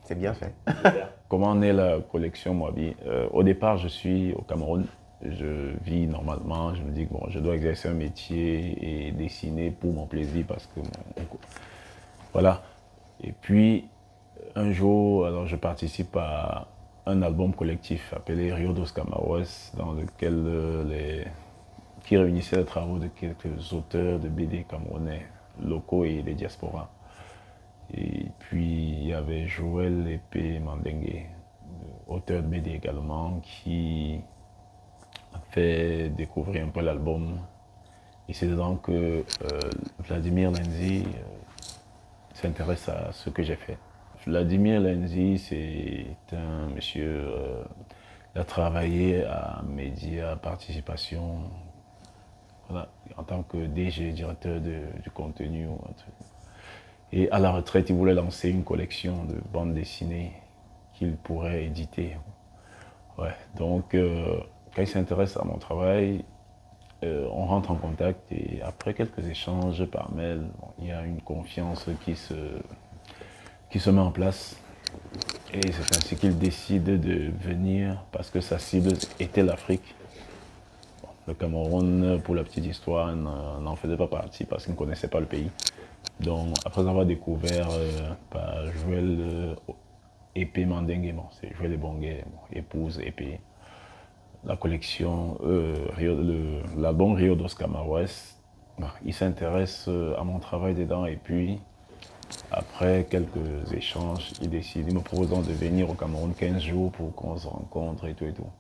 C'est bien fait. Comment naît la collection Moabi? Au départ, je suis au Cameroun. Je vis normalement. Je me dis que bon, je dois exercer un métier et dessiner pour mon plaisir parce que voilà. Et puis, un jour, alors je participe à un album collectif appelé Rio dos Camaros, dans lequel qui réunissait les travaux de quelques auteurs de BD camerounais, locaux et des diasporas. Et puis, il y avait Joël Épée Mandengue, auteur de BD également, qui a fait découvrir un peu l'album. Et c'est dedans que Vladimir Lenzi s'intéresse à ce que j'ai fait. Vladimir Lenzi, c'est un monsieur, il a travaillé à Média Participation, voilà, en tant que DG, directeur du contenu. Et à la retraite, il voulait lancer une collection de bandes dessinées qu'il pourrait éditer. Ouais, donc, quand il s'intéresse à mon travail, on rentre en contact et après quelques échanges par mail, bon, il y a une confiance qui se met en place. Et c'est ainsi qu'il décide de venir parce que sa cible était l'Afrique. Bon, le Cameroun, pour la petite histoire, n'en faisait pas partie parce qu'il ne connaissait pas le pays. Donc, après avoir découvert par Joël Épée Mandengue, bon, c'est Joël Ebongue, bon, épouse Épée, la collection, l'album Rio dos Camaros, bon, il s'intéresse à mon travail dedans et puis après quelques échanges, il décide, il me propose de venir au Cameroun 15 jours pour qu'on se rencontre et tout et tout.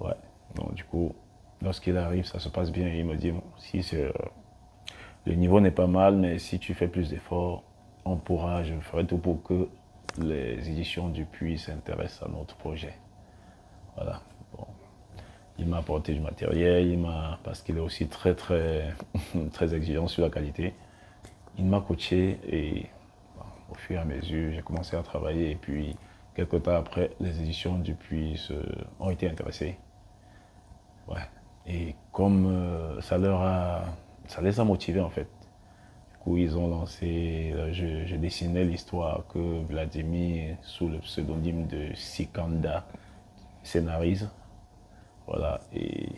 Ouais, donc du coup, lorsqu'il arrive, ça se passe bien et il me dit, bon, si le niveau n'est pas mal, mais si tu fais plus d'efforts, je ferai tout pour que les éditions Dupuis s'intéressent à notre projet. Voilà. Bon. Il m'a apporté du matériel, parce qu'il est aussi très très exigeant sur la qualité. Il m'a coaché et bon, au fur et à mesure, j'ai commencé à travailler et puis quelques temps après, les éditions Dupuis ont été intéressées. Ouais. Et comme ça les a motivés en fait. Du coup, ils ont lancé, je dessinais l'histoire que Vladimir, sous le pseudonyme de Sikanda, scénarise. Voilà, et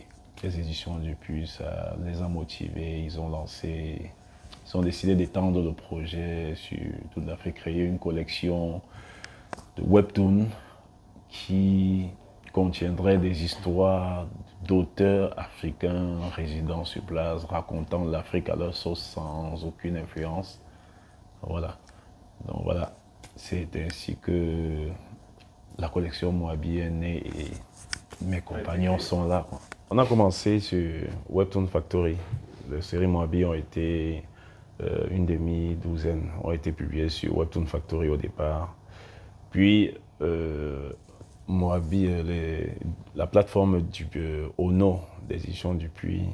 les éditions Dupuis, ça les a motivés, ils ont décidé d'étendre le projet sur toute l'Afrique, créer une collection de webtoons qui contiendrait des histoires d'auteurs africains résidant sur place, racontant l'Afrique à leur sauce sans aucune influence. Voilà. Donc voilà, c'est ainsi que la collection Moabi est née et mes compagnons sont là, quoi. On a commencé sur Webtoon Factory. Les séries Moabi ont été une demi-douzaine, ont été publiées sur Webtoon Factory au départ. Puis Moabi, la plateforme Ono des éditions Dupuis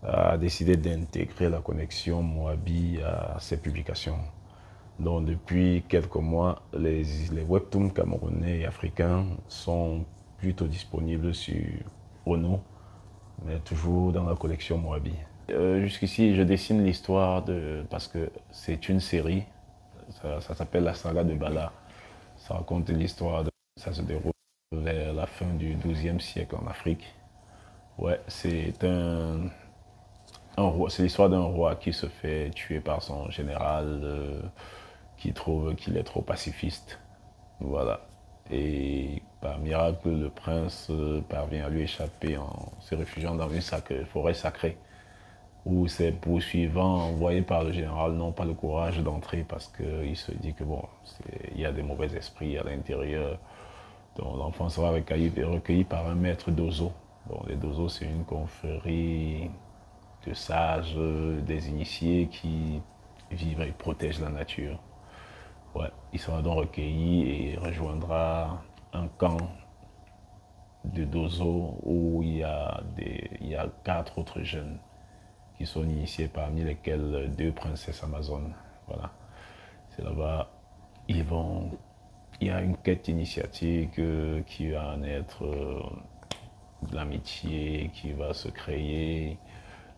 a décidé d'intégrer la connexion Moabi à ses publications. Donc depuis quelques mois, les webtoons camerounais et africains sont plutôt disponibles sur Ono, mais toujours dans la collection Moabi. Jusqu'ici, je dessine l'histoire parce que c'est une série, ça s'appelle La Saga de Bala. Ça raconte l'histoire, ça se déroule vers la fin du XIIe siècle en Afrique. Ouais, c'est l'histoire d'un roi qui se fait tuer par son général, qui trouve qu'il est trop pacifiste. Voilà. Et par miracle, le prince parvient à lui échapper en se réfugiant dans une forêt sacrée, où ses poursuivants envoyés par le général n'ont pas le courage d'entrer parce qu'il se dit que bon, il y a des mauvais esprits à l'intérieur. Donc l'enfant sera recueilli par un maître d'Ozo. Bon, les Dozo, c'est une confrérie de sages, des initiés qui vivent et protègent la nature. Ouais, il sera donc recueilli et rejoindra un camp de Dozo où il y a 4 autres jeunes qui sont initiés, parmi lesquels 2 princesses amazones. Voilà. C'est là-bas, il y a une quête initiatique qui va naître, de l'amitié qui va se créer,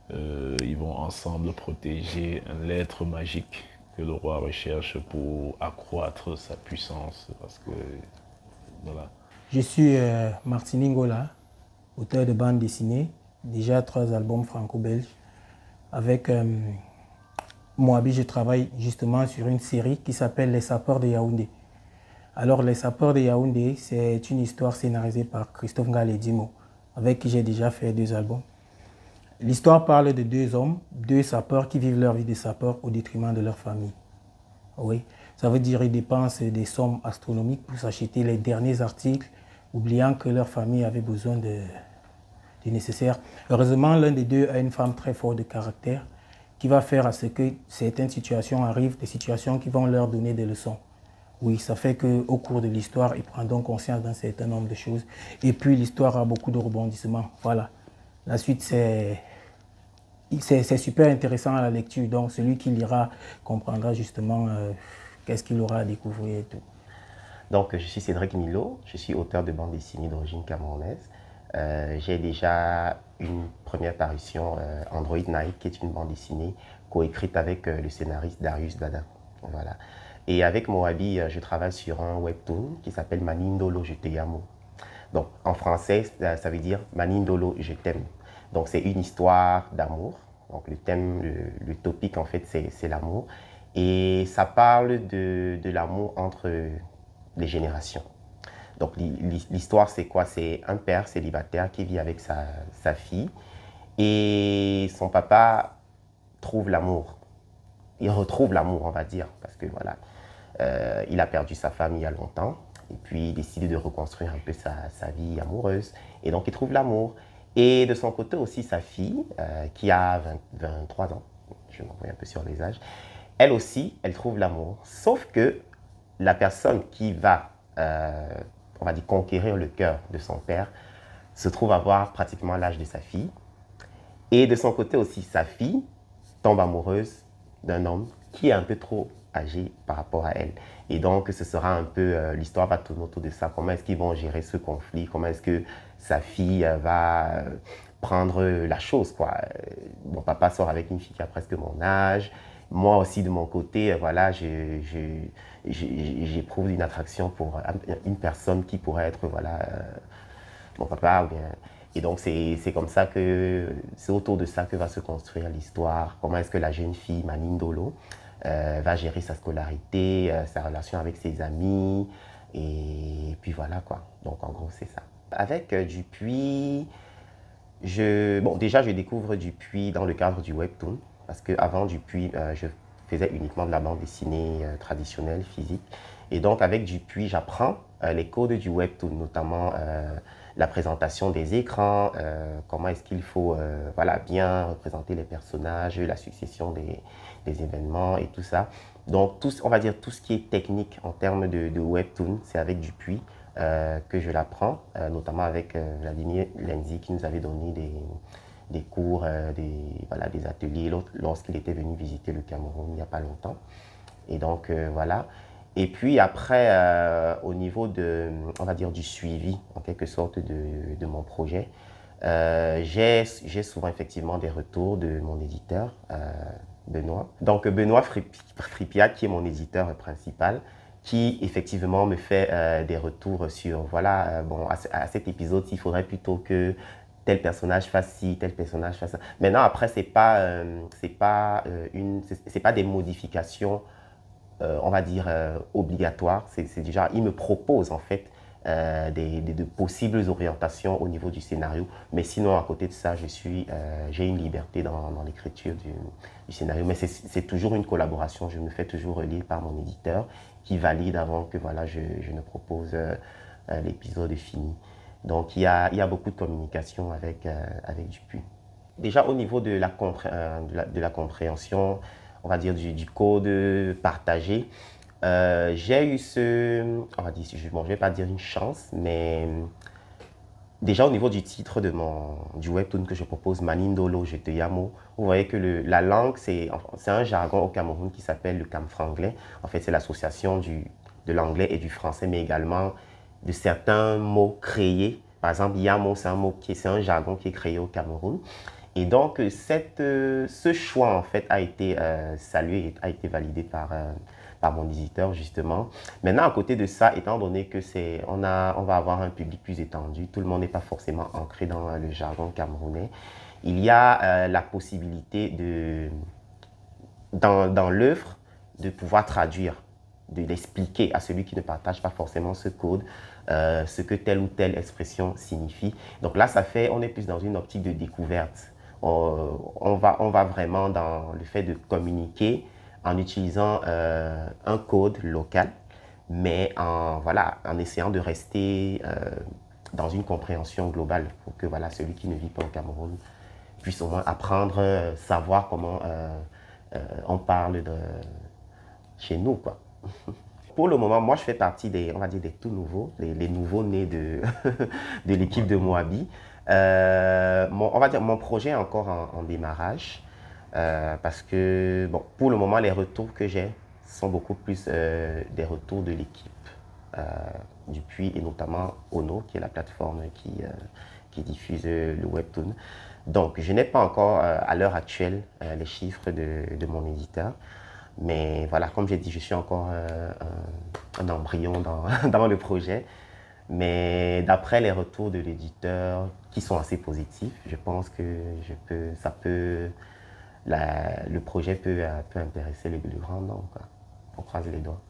Ils vont ensemble protéger un être magique que le roi recherche pour accroître sa puissance. Parce que, voilà. Je suis Martin Ngola, auteur de bande dessinée, déjà 3 albums franco-belges. Avec Moabi, je travaille justement sur une série qui s'appelle Les Sapeurs de Yaoundé. Alors, Les Sapeurs de Yaoundé, c'est une histoire scénarisée par Christophe Ngaledimo, avec qui j'ai déjà fait 2 albums. L'histoire parle de 2 hommes, 2 sapeurs qui vivent leur vie de sapeurs au détriment de leur famille. Oui, ça veut dire qu'ils dépensent des sommes astronomiques pour s'acheter les derniers articles, oubliant que leur famille avait besoin du nécessaire. Heureusement, l'un des 2 a une femme très forte de caractère qui va faire à ce que certaines situations arrivent, des situations qui vont leur donner des leçons. Oui, ça fait qu'au cours de l'histoire, ils prendront conscience d'un certain nombre de choses. Et puis, l'histoire a beaucoup de rebondissements. Voilà. La suite, c'est super intéressant à la lecture. Donc, celui qui lira comprendra justement qu'est-ce qu'il aura à découvrir et tout. Donc, je suis Cédric Milo, je suis auteur de bande dessinée d'origine camerounaise. J'ai déjà une première parution, Android Night, qui est une bande dessinée coécrite avec le scénariste Darius Dada. Voilà. Et avec Moabi, je travaille sur un webtoon qui s'appelle Manindolo, je te amo. Donc, en français, ça veut dire Manindolo, je t'aime. Donc, c'est une histoire d'amour. Donc, le thème, le topic, en fait, c'est l'amour. Et ça parle de l'amour entre les générations. Donc, l'histoire, c'est quoi? C'est un père célibataire qui vit avec sa fille. Et son papa trouve l'amour. Il retrouve l'amour, on va dire. Parce que, voilà, il a perdu sa femme il y a longtemps. Et puis, il décide de reconstruire un peu sa vie amoureuse. Et donc, il trouve l'amour. Et de son côté aussi, sa fille, qui a 23 ans, je m'envoie un peu sur les âges, elle aussi, elle trouve l'amour. Sauf que la personne qui va, on va dire, conquérir le cœur de son père, se trouve avoir pratiquement l'âge de sa fille. Et de son côté aussi, sa fille tombe amoureuse d'un homme qui est un peu trop âgé par rapport à elle. Et donc, ce sera un peu, l'histoire va tourner autour de ça. Comment est-ce qu'ils vont gérer ce conflit? Comment est-ce que sa fille va prendre la chose, quoi. Mon papa sort avec une fille qui a presque mon âge. Moi aussi, de mon côté, voilà, j'éprouve une attraction pour une personne qui pourrait être, voilà, mon papa. Ou bien. Et donc, c'est comme ça que, c'est autour de ça que va se construire l'histoire. Comment est-ce que la jeune fille, Manindolo, va gérer sa scolarité, sa relation avec ses amis, et puis voilà, quoi. Donc, en gros, c'est ça. Avec Dupuis, déjà, je découvre Dupuis dans le cadre du webtoon. Parce qu'avant Dupuis, je faisais uniquement de la bande dessinée traditionnelle, physique. Et donc, avec Dupuis, j'apprends les codes du webtoon, notamment la présentation des écrans, comment est-ce qu'il faut voilà, bien représenter les personnages, la succession des événements et tout ça. Donc, on va dire tout ce qui est technique en termes de webtoon, c'est avec Dupuis que je l'apprends, notamment avec Vladimir Lenzi qui nous avait donné des cours, voilà, des ateliers lorsqu'il était venu visiter le Cameroun il n'y a pas longtemps. Et donc, voilà. Et puis après, au niveau de, on va dire, du suivi, en quelque sorte, de mon projet, j'ai souvent effectivement des retours de mon éditeur, Benoît. Donc, Benoît Fripiat, qui est mon éditeur principal, qui effectivement me fait des retours sur, voilà, bon, à cet épisode, il faudrait plutôt que tel personnage fasse ci, tel personnage fasse ça. Maintenant, après, c'est pas des modifications, on va dire, obligatoires. C'est déjà, il me propose en fait de possibles orientations au niveau du scénario. Mais sinon, à côté de ça, j'ai une liberté dans l'écriture du scénario. Mais c'est toujours une collaboration. Je me fais toujours relire par mon éditeur qui valide avant que voilà, je ne propose l'épisode fini. Donc, il y a beaucoup de communication avec Dupuis. Déjà, au niveau de la compréhension, on va dire, du code partagé, j'ai eu on va dire, bon, je ne vais pas dire une chance, mais déjà au niveau du titre du webtoon que je propose, Manindolo, je te amo, vous voyez que la langue, c'est un jargon au Cameroun qui s'appelle le camfranglais. En fait, c'est l'association de l'anglais et du français, mais également de certains mots créés. Par exemple, yamo, c'est un jargon qui est créé au Cameroun. Et donc, ce choix, en fait, a été salué, a été validé par mon éditeur, justement. Maintenant, à côté de ça, étant donné que on va avoir un public plus étendu, tout le monde n'est pas forcément ancré dans le jargon camerounais, il y a la possibilité dans l'œuvre de pouvoir traduire, d'expliquer à celui qui ne partage pas forcément ce code, ce que telle ou telle expression signifie. Donc là, on est plus dans une optique de découverte. On va vraiment dans le fait de communiquer en utilisant un code local, mais en essayant de rester dans une compréhension globale pour que celui qui ne vit pas au Cameroun puisse au moins apprendre, savoir comment on parle chez nous, quoi. Pour le moment, moi, je fais partie on va dire, des tout nouveaux, les nouveaux-nés de l'équipe de Moabi. On va dire, mon projet est encore en démarrage parce que, bon, pour le moment, les retours que j'ai sont beaucoup plus des retours de l'équipe du Puy et notamment Ono, qui est la plateforme qui diffuse le webtoon. Donc, je n'ai pas encore, à l'heure actuelle, les chiffres de mon éditeur. Mais voilà, comme j'ai dit, je suis encore un embryon dans le projet. Mais d'après les retours de l'éditeur, qui sont assez positifs, je pense que le projet peut intéresser le grand nombre, quoi. On croise les doigts.